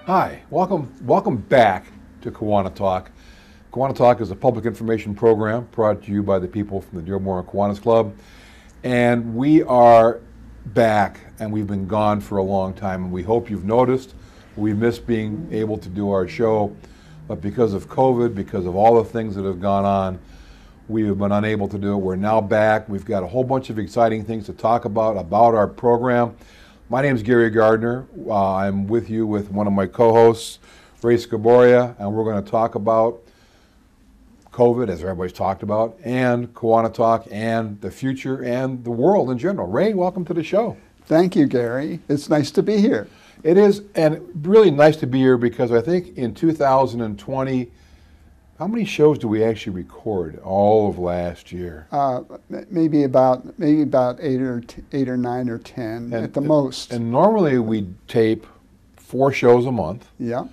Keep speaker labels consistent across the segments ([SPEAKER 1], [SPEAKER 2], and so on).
[SPEAKER 1] Hi, welcome back to KiwaniTalk. KiwaniTalk is a public information program brought to you by the people from the Dearborn Kiwanis Club. And we are back, and we've been gone for a long time. And we hope you've noticed we missed being able to do our show. But because of COVID, because of all the things that have gone on, we have been unable to do it. We're now back. We've got a whole bunch of exciting things to talk about our program. My name is Gardner. I'm with you with one of my co-hosts, Ray Scoboria, and we're going to talk about COVID, as everybody's talked about, and KiwaniTalk, and the future, and the world in general. Ray, welcome to the show.
[SPEAKER 2] Thank you, Gary. It's nice to be here.
[SPEAKER 1] It is, and really nice to be here because I think in 2020, how many shows do we actually record all of last year?
[SPEAKER 2] Maybe about 8 or 9 or 10 at the most.
[SPEAKER 1] And normally we tape 4 shows a month.
[SPEAKER 2] Yeah.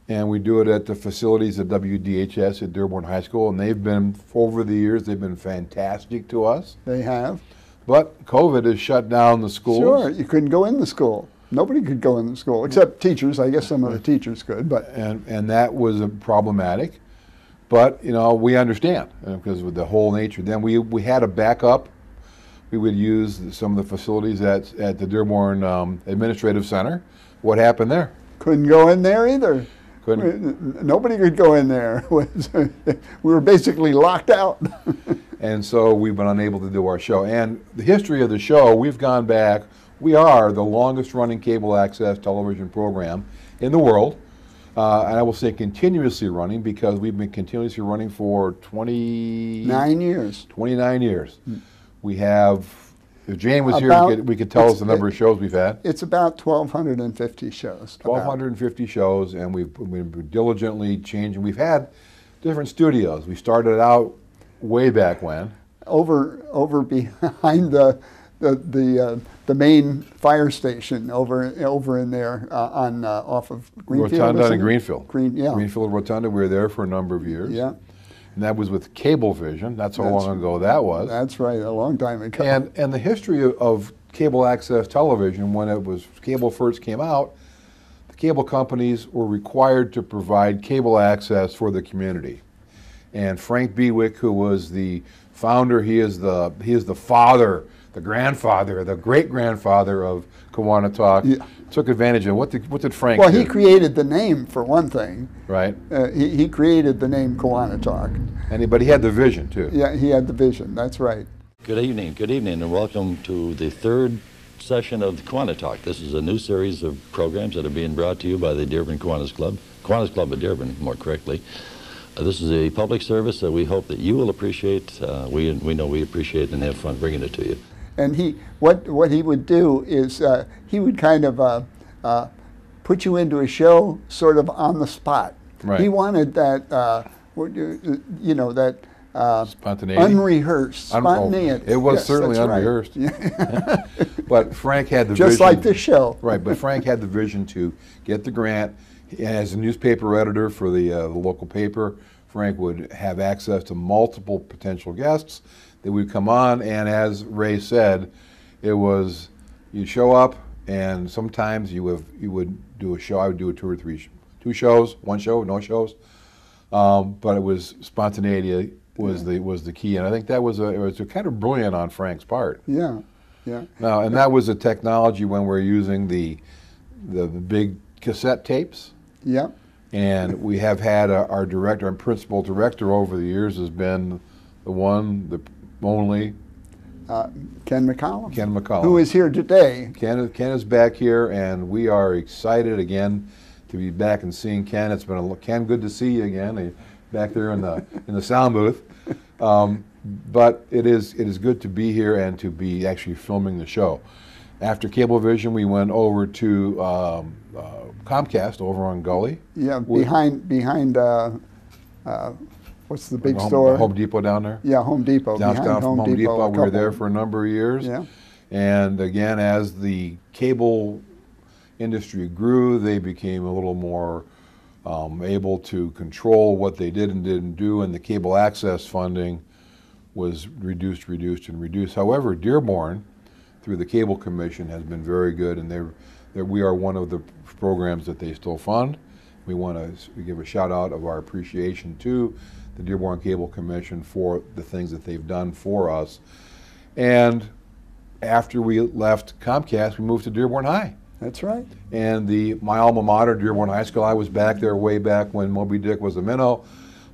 [SPEAKER 1] And we do it at the facilities at WDHS at Dearborn High School, and they've been, over the years, they've been fantastic to us.
[SPEAKER 2] They have.
[SPEAKER 1] But COVID has shut down the schools.
[SPEAKER 2] Sure, you couldn't go in the school. Nobody could go in the school, except teachers. I guess some of the teachers could, but.
[SPEAKER 1] And that was problematic. But, you know, we understand, because with the whole nature. Then we had a backup. We would use some of the facilities at the Dearborn Administrative Center. What happened there?
[SPEAKER 2] Couldn't go in there either. Nobody could go in there. We were basically locked out.
[SPEAKER 1] And so we've been unable to do our show. And the history of the show, we've gone back. We are the longest running cable access television program in the world. And I will say continuously running, because we've been continuously running for 29
[SPEAKER 2] years.
[SPEAKER 1] 29 years. We have, if Jane was here, we could tell us the number of shows we've had.
[SPEAKER 2] It's about 1,250 shows.
[SPEAKER 1] 1,250 shows, and we've been diligently changing. We've had different studios. We started out way back when.
[SPEAKER 2] Over behind the main fire station over in there off of Greenfield.
[SPEAKER 1] Rotunda and Greenfield.
[SPEAKER 2] Yeah.
[SPEAKER 1] Greenfield Rotunda. We were there for a number of years.
[SPEAKER 2] Yeah.
[SPEAKER 1] And that was with Cablevision. That's how long ago that was.
[SPEAKER 2] That's right, a long time ago.
[SPEAKER 1] And the history of cable access television, when cable first came out, the cable companies were required to provide cable access for the community. And Frank Bewick, who was the founder, he is the father, the grandfather, the great-grandfather of KiwaniTalk, took advantage of what did Frank do?
[SPEAKER 2] Well, he created the name, for one thing.
[SPEAKER 1] Right.
[SPEAKER 2] He created the name KiwaniTalk.
[SPEAKER 1] But he had the vision, too.
[SPEAKER 2] Yeah, he had the vision. That's right.
[SPEAKER 3] Good evening, and welcome to the third session of KiwaniTalk. This is a new series of programs that are being brought to you by the Dearborn Kiwanis Club of Dearborn, more correctly. This is a public service that we hope that you will appreciate. We know we appreciate and have fun bringing it to you.
[SPEAKER 2] And what he would do is he would kind of put you into a show sort of on the spot.
[SPEAKER 1] Right.
[SPEAKER 2] He wanted that, that
[SPEAKER 1] spontaneity.
[SPEAKER 2] Unrehearsed spontaneity.
[SPEAKER 1] It was certainly unrehearsed.
[SPEAKER 2] Right.
[SPEAKER 1] But Frank had the vision.
[SPEAKER 2] Just like this show.
[SPEAKER 1] Right, but Frank had the vision to get the grant. As a newspaper editor for the local paper, Frank would have access to multiple potential guests that would come on, and as Ray said, it was, you show up, and sometimes you would do a show. I would do 2 shows, 1 show, no shows, but it was spontaneity was the key, and I think it was kind of brilliant on Frank's part.
[SPEAKER 2] Yeah, yeah.
[SPEAKER 1] Now, and that was a technology when we're using the big cassette tapes.
[SPEAKER 2] Yeah.
[SPEAKER 1] And we have had our principal director over the years has been the only
[SPEAKER 2] Ken McCollum.
[SPEAKER 1] Ken McCollum.
[SPEAKER 2] Who is here today.
[SPEAKER 1] Ken is back here, and we are excited again to be back and seeing Ken. It's been Ken, good to see you again, back there in the sound booth. But it is good to be here and to be actually filming the show. After Cablevision, we went over to Comcast over on Gully.
[SPEAKER 2] Yeah, behind what's the big store?
[SPEAKER 1] Home Depot down there.
[SPEAKER 2] Yeah, Home Depot.
[SPEAKER 1] Down from Home Depot. We were there for a number of years.
[SPEAKER 2] Yeah.
[SPEAKER 1] And again, as the cable industry grew, they became a little more able to control what they did and didn't do, and the cable access funding was reduced. However, Dearborn, through the Cable Commission, has been very good, and that we are one of the programs that they still fund. We want to give a shout out of our appreciation to the Dearborn Cable Commission for the things that they've done for us. And after we left Comcast, we moved to Dearborn High.
[SPEAKER 2] That's right.
[SPEAKER 1] And my alma mater, Dearborn High School, I was back there way back when Moby Dick was a minnow.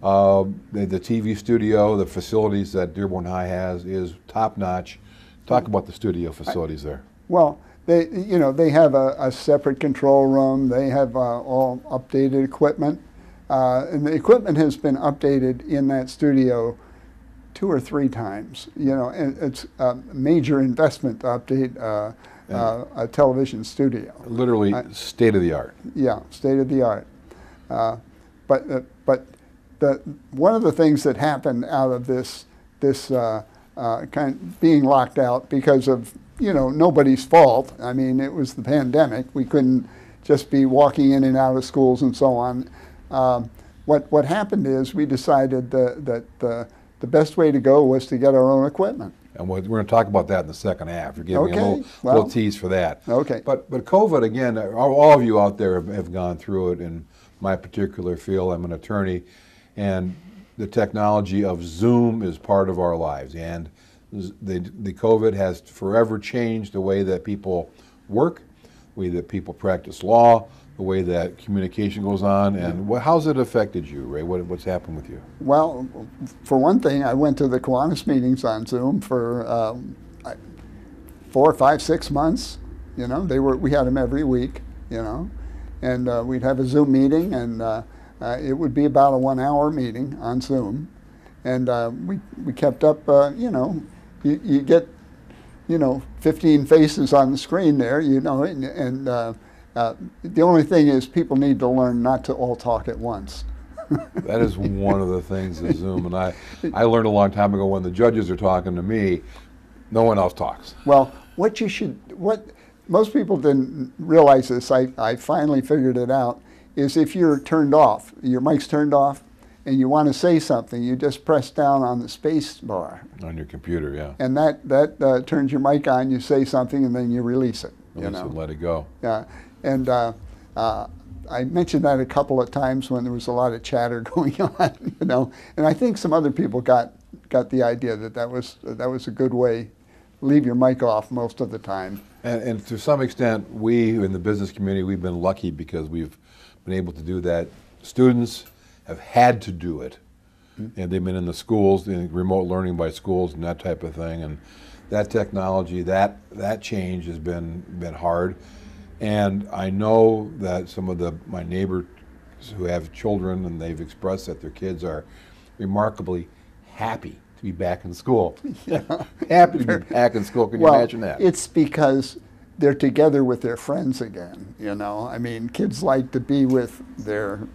[SPEAKER 1] The TV studio, the facilities that Dearborn High has is top notch. Talk about the studio facilities there.
[SPEAKER 2] Well, they have a separate control room. They have all updated equipment, and the equipment has been updated in that studio 2 or 3 times. And it's a major investment to update a television studio.
[SPEAKER 1] Literally state of the art.
[SPEAKER 2] Yeah, state of the art. But one of the things that happened out of this kind of being locked out because of nobody's fault. I mean, it was the pandemic. We couldn't just be walking in and out of schools and so on. What happened is we decided that the best way to go was to get our own equipment.
[SPEAKER 1] And we're going to talk about that in the second half. You're giving me a
[SPEAKER 2] well,
[SPEAKER 1] little tease for that.
[SPEAKER 2] Okay.
[SPEAKER 1] But COVID, again, all of you out there have gone through it. In my particular field, I'm an attorney, and the technology of Zoom is part of our lives. And the COVID has forever changed the way that people work, the way that people practice law, the way that communication goes on. And how's it affected you, Ray? What's happened with you?
[SPEAKER 2] Well, for one thing, I went to the Kiwanis meetings on Zoom for 4, 5, 6 months. We had them every week. And we'd have a Zoom meeting, and it would be about a 1-hour meeting on Zoom, and we kept up. You get 15 faces on the screen there. And the only thing is people need to learn not to all talk at once.
[SPEAKER 1] That is one of the things of Zoom, and I learned a long time ago when the judges are talking to me, no one else talks.
[SPEAKER 2] Well, what most people didn't realize this. I finally figured it out. Is if you're turned off, your mic's turned off, and you want to say something, you just press down on the space bar.
[SPEAKER 1] On your computer, yeah.
[SPEAKER 2] And that turns your mic on, you say something, and then you release it.
[SPEAKER 1] Release it and let it go.
[SPEAKER 2] Yeah. And I mentioned that a couple of times when there was a lot of chatter going on, And I think some other people got the idea that was a good way. Leave your mic off most of the time.
[SPEAKER 1] And to some extent, we in the business community, we've been lucky because we've been able to do that. Students have had to do it, and they've been in the schools, in remote learning by schools and that type of thing. And that technology, that change has been hard. And I know that some of my neighbors who have children, and they've expressed that their kids are remarkably happy to be back in school.
[SPEAKER 2] Yeah.
[SPEAKER 1] Happy to be back in school. Can you imagine that?
[SPEAKER 2] It's because they're together with their friends again. I mean, kids like to be with their,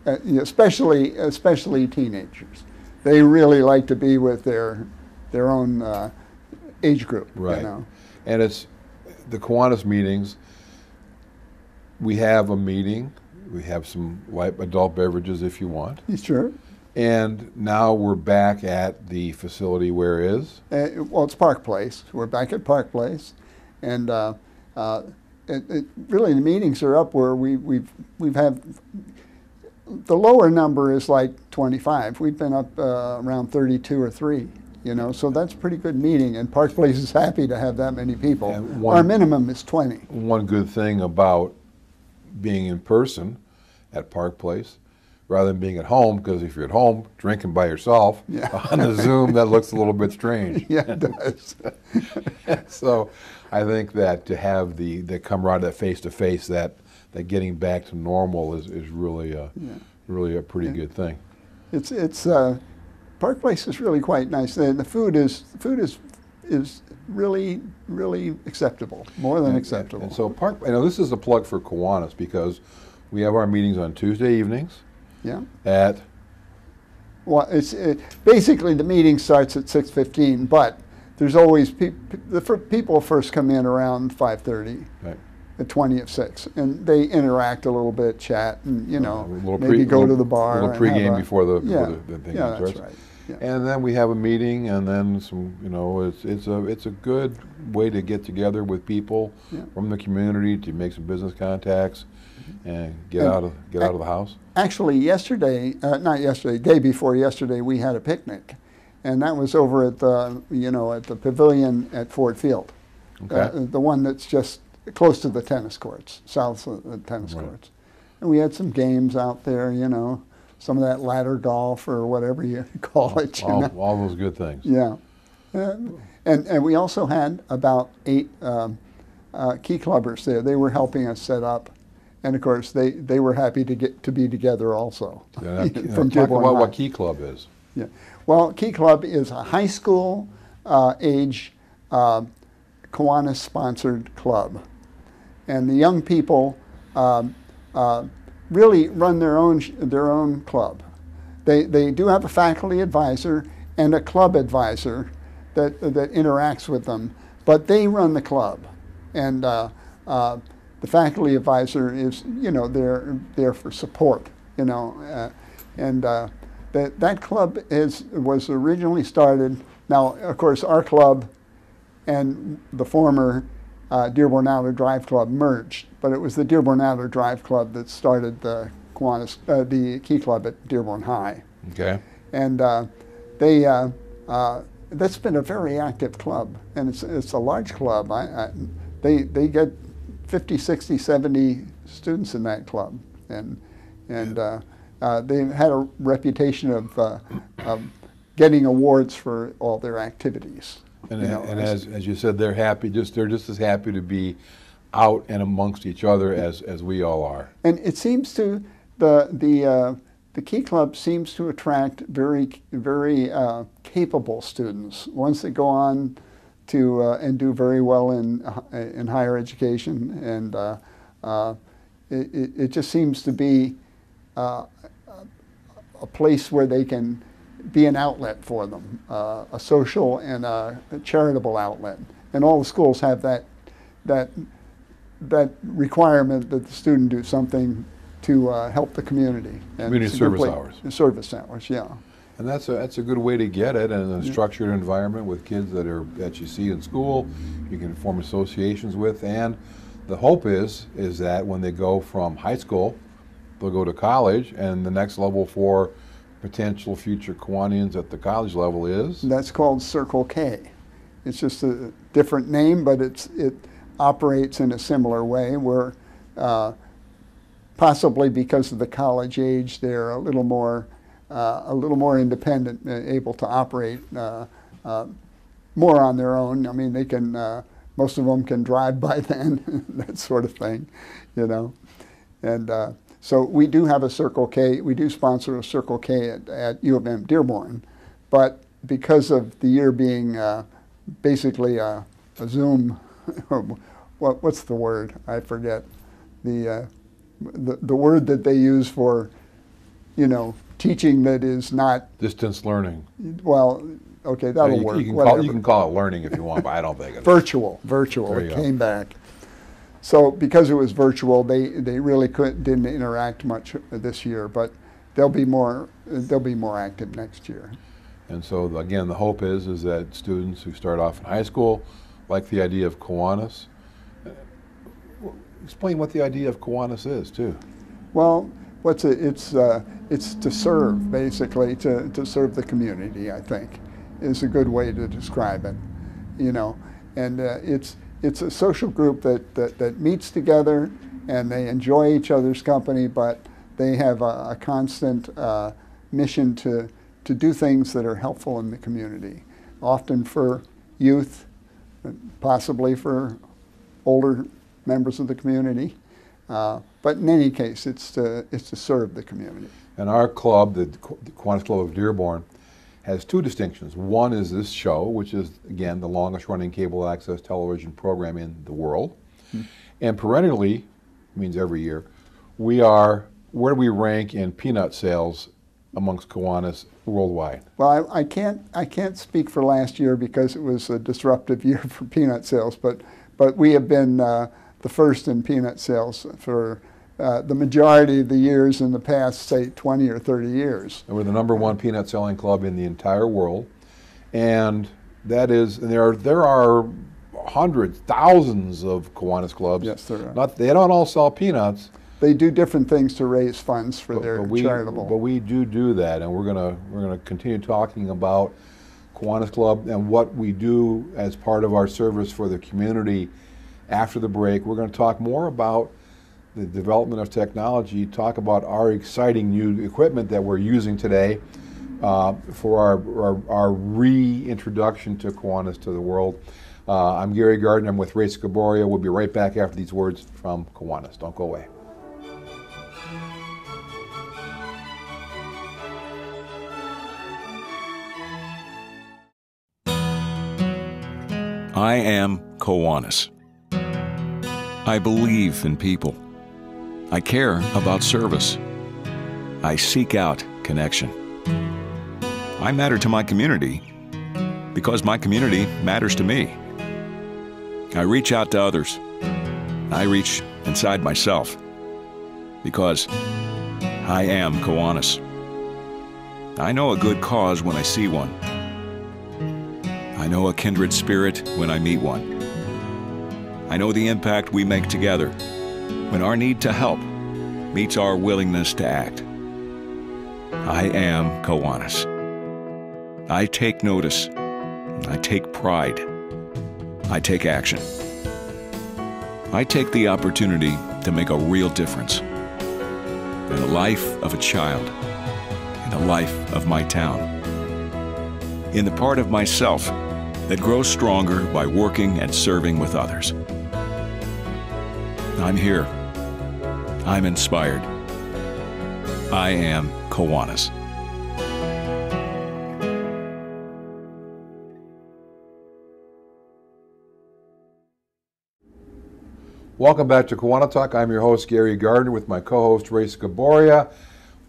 [SPEAKER 2] especially teenagers. They really like to be with their own age group.
[SPEAKER 1] Right. And it's the Kiwanis meetings. We have a meeting. We have some light adult beverages if you want.
[SPEAKER 2] Sure.
[SPEAKER 1] And now we're back at the facility where is?
[SPEAKER 2] Well, it's Park Place. We're back at Park Place, and really the meetings are up where we've had the lower number is like 25. We've been up around 32 or 3. So that's a pretty good meeting, and Park Place is happy to have that many people. Our minimum is 20.
[SPEAKER 1] One good thing about being in person at Park Place, rather than being at home, because if you're at home drinking by yourself on the Zoom, that looks a little bit strange.
[SPEAKER 2] Yeah, it does.
[SPEAKER 1] So I think that to have the camaraderie, that face-to-face, that getting back to normal is really a pretty good thing.
[SPEAKER 2] It's Park Place is really quite nice, and the food is really, really acceptable, more than acceptable.
[SPEAKER 1] And so this is a plug for Kiwanis because we have our meetings on Tuesday evenings.
[SPEAKER 2] Yeah.
[SPEAKER 1] Well,
[SPEAKER 2] it's basically the meeting starts at 6:15, but there's always people first come in around 5:30.
[SPEAKER 1] Right.
[SPEAKER 2] 20 of 6, and they interact a little bit, chat, and
[SPEAKER 1] A
[SPEAKER 2] maybe go to the bar.
[SPEAKER 1] A little pregame before the thing
[SPEAKER 2] yeah,
[SPEAKER 1] starts.
[SPEAKER 2] that's right. Yeah.
[SPEAKER 1] And then we have a meeting, and then some. It's a good way to get together with people from the community to make some business contacts and get out of the house.
[SPEAKER 2] Actually, day before yesterday, we had a picnic, and that was over at the pavilion at Ford Field, the one that's just close to the tennis courts, south of the tennis courts. And we had some games out there, some of that ladder golf or whatever you call it.
[SPEAKER 1] All those good things.
[SPEAKER 2] Yeah. And we also had about 8 key clubbers there. They were helping us set up. And of course, they were happy to be together also.
[SPEAKER 1] From talk about what Key Club is.
[SPEAKER 2] Yeah. Well, Key Club is a high school age Kiwanis-sponsored club. And the young people really run their own club. They do have a faculty advisor and a club advisor that interacts with them, but they run the club. And the faculty advisor is, there for support, and that club was originally started. Now, of course, our club and the former Dearborn Outer Drive Club merged, but it was the Dearborn Outer Drive Club that started the Key Club at Dearborn High.
[SPEAKER 1] Okay.
[SPEAKER 2] And that's been a very active club, and it's a large club. They get 50, 60, 70 students in that club, and they had a reputation of getting awards for all their activities.
[SPEAKER 1] And as you said, they're happy. They're just as happy to be out and amongst each other as we all are.
[SPEAKER 2] And it seems to the Key Club seems to attract very capable students, ones that go on to and do very well in higher education, and it just seems to be a place where they can be an outlet for them, a social and a charitable outlet. And all the schools have that requirement that the student do something to help the community. And
[SPEAKER 1] community service hours.
[SPEAKER 2] Service hours, yeah.
[SPEAKER 1] And that's a good way to get it, and a structured environment with kids that you see in school, you can form associations with, and the hope is that when they go from high school, they'll go to college, and the next level for potential future Kiwanians at the college level is?
[SPEAKER 2] That's called Circle K. It's just a different name, but it operates in a similar way where possibly because of the college age, they're a little more independent, able to operate more on their own. I mean, they can, most of them can drive by then, that sort of thing, And so we do have a Circle K. We do sponsor a Circle K at U of M Dearborn, but because of the year being basically a Zoom, what's the word? I forget. The word that they use for, teaching that is not
[SPEAKER 1] distance learning.
[SPEAKER 2] Well, okay, that'll work.
[SPEAKER 1] You can call it learning if you want, but I don't think it is.
[SPEAKER 2] Virtual. It came back. So because it was virtual, they really didn't interact much this year, but they'll be more active next year.
[SPEAKER 1] And so again, the hope is that students who start off in high school like the idea of Kiwanis. Explain what the idea of Kiwanis is too.
[SPEAKER 2] Well, it's to serve, basically, to serve the community, I think, is a good way to describe it. And it's a social group that meets together and they enjoy each other's company, but they have a constant mission to do things that are helpful in the community, often for youth, possibly for older members of the community. But in any case, it's to serve the community.
[SPEAKER 1] And our club, the Kiwanis Club of Dearborn, has two distinctions. One is this show, which is, again, the longest running cable access television program in the world. Mm-hmm. And perennially, means every year, where do we rank in peanut sales amongst Kiwanis worldwide?
[SPEAKER 2] Well, I can't speak for last year because it was a disruptive year for peanut sales, but we have been the first in peanut sales for the majority of the years in the past, say 20 or 30 years.
[SPEAKER 1] And we're the #1 peanut selling club in the entire world, and that is, and there are hundreds, thousands of Kiwanis clubs.
[SPEAKER 2] Yes, there are.
[SPEAKER 1] They don't all sell peanuts.
[SPEAKER 2] They do different things to raise funds for their charitable.
[SPEAKER 1] But we do that, and we're gonna continue talking about Kiwanis Club and what we do as part of our service for the community. After the break, we're going to talk more about the development of technology, talk about our exciting new equipment that we're using today for our reintroduction to Kiwanis to the world. I'm Gary Gardner. I'm with Ray Scoboria. We'll be right back after these words from Kiwanis. Don't go away.
[SPEAKER 4] I am Kiwanis. I believe in people. I care about service. I seek out connection. I matter to my community because my community matters to me. I reach out to others. I reach inside myself because I am Kiwanis. I know a good cause when I see one. I know a kindred spirit when I meet one. I know the impact we make together when our need to help meets our willingness to act. I am Kiwanis. I take notice. I take pride. I take action. I take the opportunity to make a real difference in the life of a child, in the life of my town, in the part of myself that grows stronger by working and serving with others. I'm here. I'm inspired. I am Kiwanis.
[SPEAKER 1] Welcome back to KiwaniTalk. I'm your host, Gary Gardner, with my co-host, Ray Scoboria.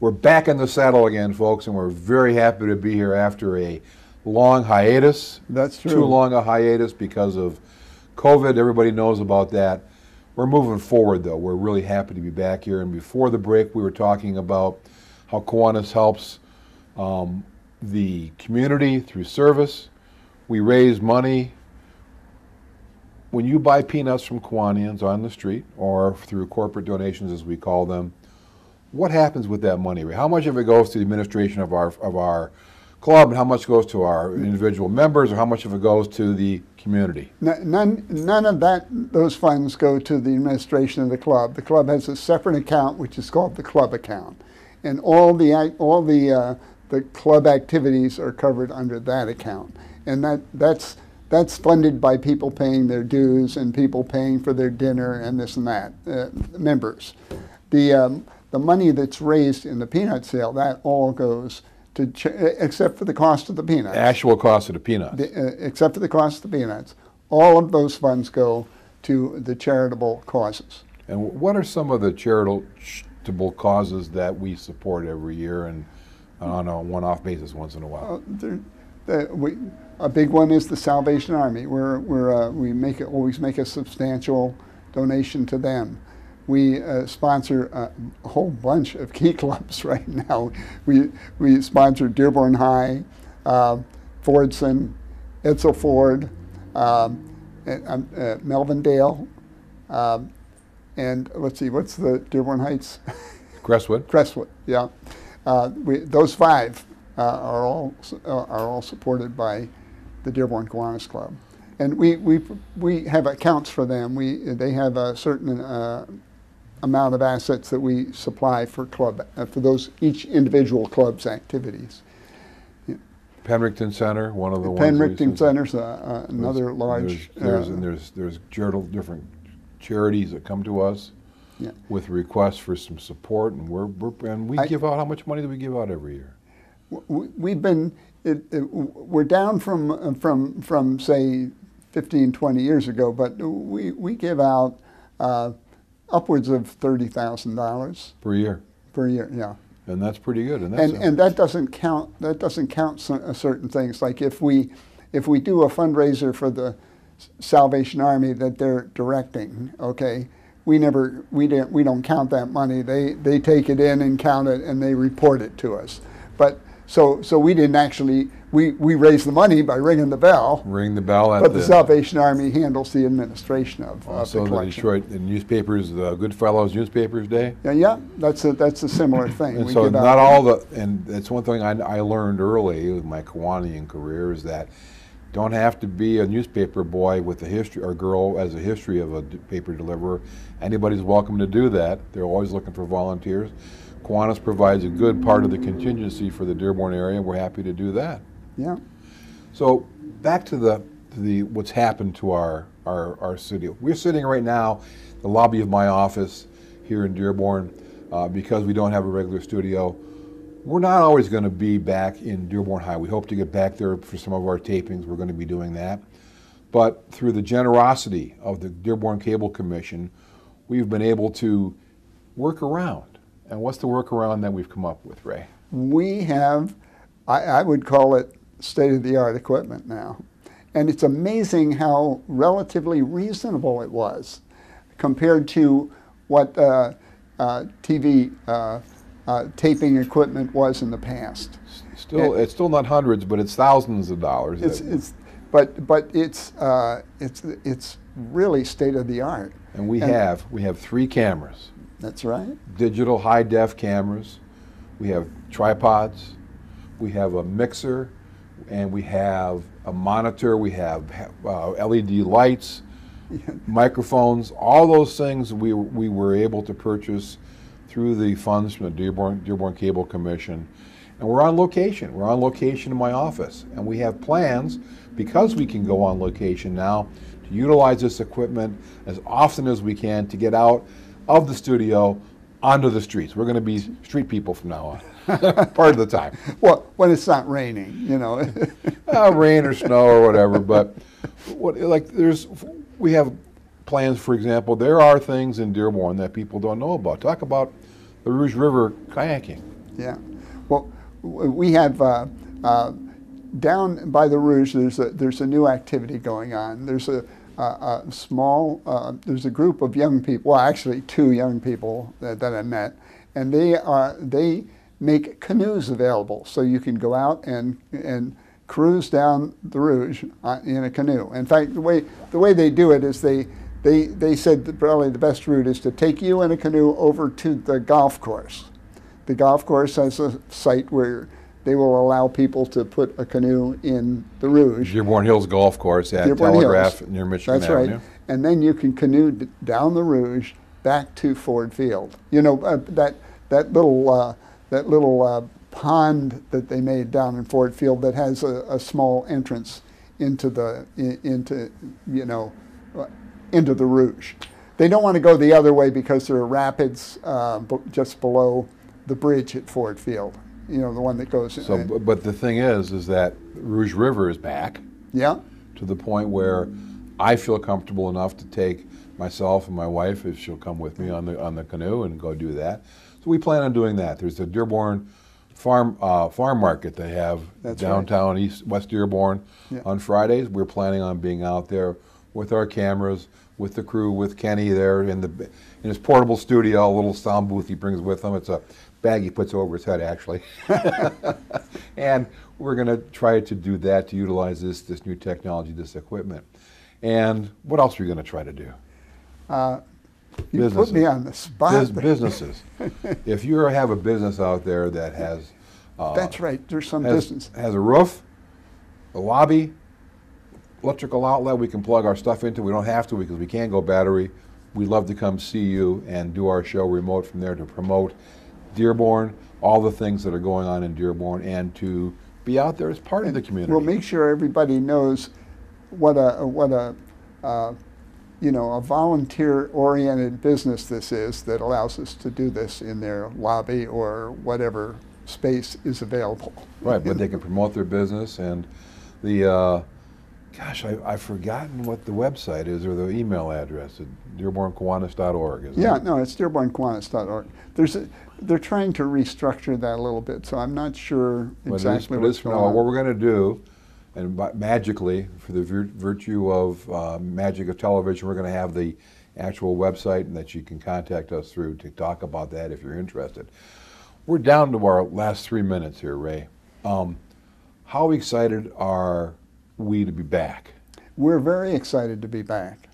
[SPEAKER 1] We're back in the saddle again, folks, and we're very happy to be here after a long hiatus.
[SPEAKER 2] That's true.
[SPEAKER 1] Too long a hiatus because of COVID. Everybody knows about that. We're moving forward, though. We're really happy to be back here. And before the break, we were talking about how Kiwanis helps the community through service. We raise money. When you buy peanuts from Kiwanians on the street or through corporate donations, as we call them, what happens with that money? How much of it goes to the administration of our club, and how much goes to our individual members, or how much of it goes to the community?
[SPEAKER 2] None of those funds go to the administration of the club. The club has a separate account, which is called the club account, and all the club activities are covered under that account, and that's funded by people paying their dues and people paying for their dinner and this and that, members. The money that's raised in the peanut sale, that all goes to, except for the cost of the peanuts.
[SPEAKER 1] Actual cost of the peanuts.
[SPEAKER 2] Except for the cost of the peanuts. All of those funds go to the charitable causes.
[SPEAKER 1] And what are some of the charitable causes that we support every year and on a one-off basis once in a while?
[SPEAKER 2] A big one is the Salvation Army. We always make a substantial donation to them. We sponsor a whole bunch of key clubs right now. We sponsor Dearborn High, Fordson, Edsel Ford, Melvindale, and let's see, what's the Dearborn Heights?
[SPEAKER 1] Crestwood.
[SPEAKER 2] Crestwood, yeah. Those five are all supported by the Dearborn Kiwanis Club, and we have accounts for them. They have a certain amount of assets that we supply for each individual club's activities. Yeah.
[SPEAKER 1] Penricton Center, one of the ones.
[SPEAKER 2] Penricton Center's another large.
[SPEAKER 1] There's different charities that come to us with requests for some support, and we give out. How much money do we give out every year?
[SPEAKER 2] We're down from say 15, 20 years ago, but we give out upwards of $30,000
[SPEAKER 1] per year.
[SPEAKER 2] Per year, yeah.
[SPEAKER 1] And that's pretty good.
[SPEAKER 2] And that doesn't count. That doesn't count certain things. Like if we do a fundraiser for the Salvation Army that they're directing. Okay, we don't count that money. They take it in and count it and they report it to us. But so we didn't actually we raise the money by ringing the bell.
[SPEAKER 1] Ring the bell at
[SPEAKER 2] but the Salvation Army handles the administration of
[SPEAKER 1] also
[SPEAKER 2] the collection.
[SPEAKER 1] Detroit the newspapers, the Goodfellows Newspapers Day.
[SPEAKER 2] Yeah, that's a similar thing.
[SPEAKER 1] And so not all the, and that's one thing I learned early with my Kiwanian career is that don't have to be a newspaper boy with a history or girl as a history of a paper deliverer. Anybody's welcome to do that. They're always looking for volunteers. Kiwanis provides a good part of the contingency for the Dearborn area. We're happy to do that.
[SPEAKER 2] Yeah.
[SPEAKER 1] So back to the what's happened to our city. We're sitting right now in the lobby of my office here in Dearborn because we don't have a regular studio. We're not always going to be back in Dearborn High. We hope to get back there for some of our tapings. We're going to be doing that. But through the generosity of the Dearborn Cable Commission, we've been able to work around. And what's the workaround that we've come up with, Ray?
[SPEAKER 2] We have, I would call it state-of-the-art equipment now. And it's amazing how relatively reasonable it was compared to what TV taping equipment was in the past.
[SPEAKER 1] It's still not hundreds, but it's thousands of dollars.
[SPEAKER 2] But it's really state-of-the-art.
[SPEAKER 1] And we have 3 cameras.
[SPEAKER 2] That's right.
[SPEAKER 1] Digital high-def cameras. We have tripods. We have a mixer, and we have a monitor. We have LED lights, microphones. All those things we were able to purchase through the funds from the Dearborn Cable Commission. And we're on location. We're on location in my office. And we have plans, because we can go on location now, to utilize this equipment as often as we can to get out of the studio onto the streets. We're going to be street people from now on, part of the time.
[SPEAKER 2] Well, when it's not raining, you know.
[SPEAKER 1] Rain or snow or whatever. But we have plans. For example, there are things in Dearborn that people don't know about. Talk about the Rouge River kayaking.
[SPEAKER 2] Yeah. Well, we have down by the Rouge. There's a new activity going on. There's a there's a group of young people, well actually 2 young people that I met, and they make canoes available so you can go out and cruise down the Rouge in a canoe. In fact, the way they do it is they said that probably the best route is to take you in a canoe over to the golf course. The golf course has a site where they will allow people to put a canoe in the Rouge.
[SPEAKER 1] Dearborn Hills Golf Course at Telegraph near Michigan Avenue.
[SPEAKER 2] That's right. And then you can canoe down the Rouge back to Ford Field. You know, that little pond that they made down in Ford Field that has a small entrance into the Rouge. They don't want to go the other way because there are rapids just below the bridge at Ford Field. You know, the one that goes.
[SPEAKER 1] So, but the thing is that Rouge River is back.
[SPEAKER 2] Yeah.
[SPEAKER 1] To the point where I feel comfortable enough to take myself and my wife, if she'll come with me on the canoe, and go do that. So we plan on doing that. There's the Dearborn farm market they have downtown West Dearborn on Fridays. We're planning on being out there with our cameras, with the crew, with Kenny there in his portable studio, a little sound booth he brings with him. It's a bag he puts over his head, actually. And we're going to try to do that, to utilize this new technology, this equipment. And what else are we going to try to do?
[SPEAKER 2] You put me on the spot.
[SPEAKER 1] Businesses. If you have a business out there that has...
[SPEAKER 2] That's right, there's some business.
[SPEAKER 1] Has a roof, a lobby, electrical outlet we can plug our stuff into. We don't have to because we can't go battery. We'd love to come see you and do our show remote from there to promote Dearborn, all the things that are going on in Dearborn, and to be out there as part of the community.
[SPEAKER 2] We'll make sure everybody knows what a volunteer-oriented business this is that allows us to do this in their lobby or whatever space is available.
[SPEAKER 1] Right, but they can promote their business, and the gosh, I've forgotten what the website is or the email address. DearbornKiwanis.org, isn't it?
[SPEAKER 2] Yeah, no, it's DearbornKiwanis.org. They're trying to restructure that a little bit, so I'm not sure exactly what's going on.
[SPEAKER 1] What we're going to do And magically, for the virtue of magic of television, we're going to have the actual website and that you can contact us through to talk about that if you're interested. We're down to our last 3 minutes here, Ray. How excited are we to be back?
[SPEAKER 2] We're very excited to be back.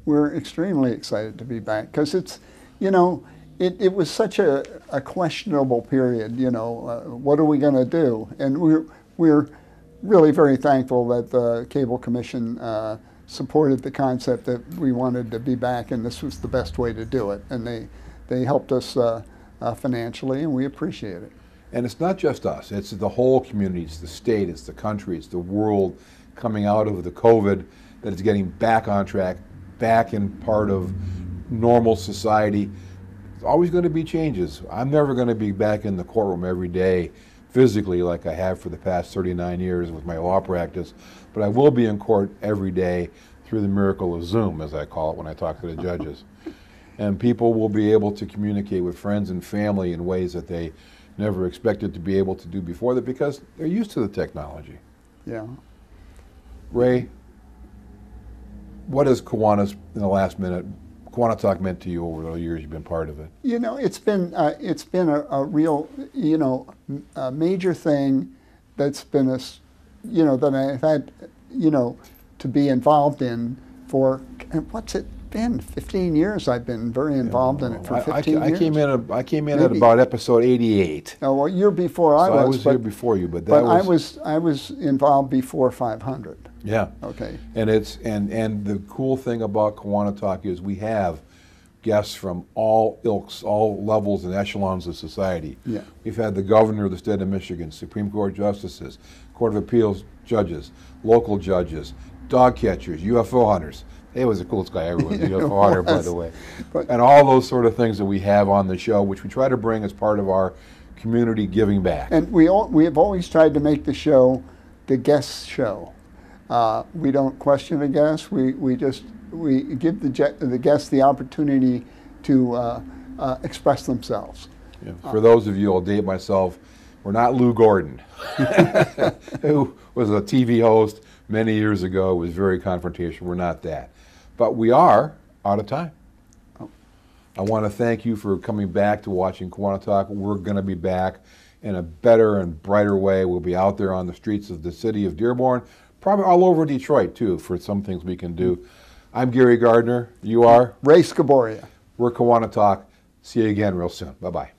[SPEAKER 2] We're extremely excited to be back because it's, you know, it was such a questionable period, you know, what are we going to do? And we're really very thankful that the Cable Commission supported the concept that we wanted to be back, and this was the best way to do it. And they helped us financially, and we appreciate it.
[SPEAKER 1] And it's not just us, it's the whole community, it's the state, it's the country, it's the world coming out of the COVID that is getting back on track, back in part of normal society. There's always going to be changes. I'm never going to be back in the courtroom every day physically like I have for the past 39 years with my law practice, but I will be in court every day through the miracle of Zoom, as I call it when I talk to the judges. And people will be able to communicate with friends and family in ways that they never expected to be able to do before that because they're used to the technology.
[SPEAKER 2] Yeah.
[SPEAKER 1] Ray, what has Kiwanis, in the last minute, KiwaniTalk meant to you over the years you've been part of it? You know,
[SPEAKER 2] it's been a real, you know, a major thing that's been you know, that I've had, you know, to be involved in for, what's it been? 15 years I've been very involved in it for 15 years.
[SPEAKER 1] I came in at about episode 88.
[SPEAKER 2] Oh, well, you're before I was.
[SPEAKER 1] I was here before you, but that was.
[SPEAKER 2] I was involved before 500.
[SPEAKER 1] Yeah.
[SPEAKER 2] Okay.
[SPEAKER 1] And it's and the cool thing about KiwaniTalk is we have guests from all ilks, all levels and echelons of society.
[SPEAKER 2] Yeah.
[SPEAKER 1] We've had the governor of the state of Michigan, Supreme Court justices, Court of Appeals judges, local judges, dog catchers, UFO hunters. He was the coolest guy ever, was a UFO hunter, by the way. And all those sort of things that we have on the show, which we try to bring as part of our community giving back.
[SPEAKER 2] And we have always tried to make the show the guest show. We don't question the guests. We give the guests the opportunity to express themselves.
[SPEAKER 1] Yeah. For those of you, I'll date myself, we're not Lou Gordon, who was a TV host many years ago, was very confrontational. We're not that. But we are out of time.
[SPEAKER 2] Oh.
[SPEAKER 1] I want to thank you for coming back to watching KiwaniTalk. We're going to be back in a better and brighter way. We'll be out there on the streets of the city of Dearborn, probably all over Detroit, too, for some things we can do. I'm Gary Gardner. You are?
[SPEAKER 2] Ray Scoboria.
[SPEAKER 1] We're KiwaniTalk. See you again real soon. Bye-bye.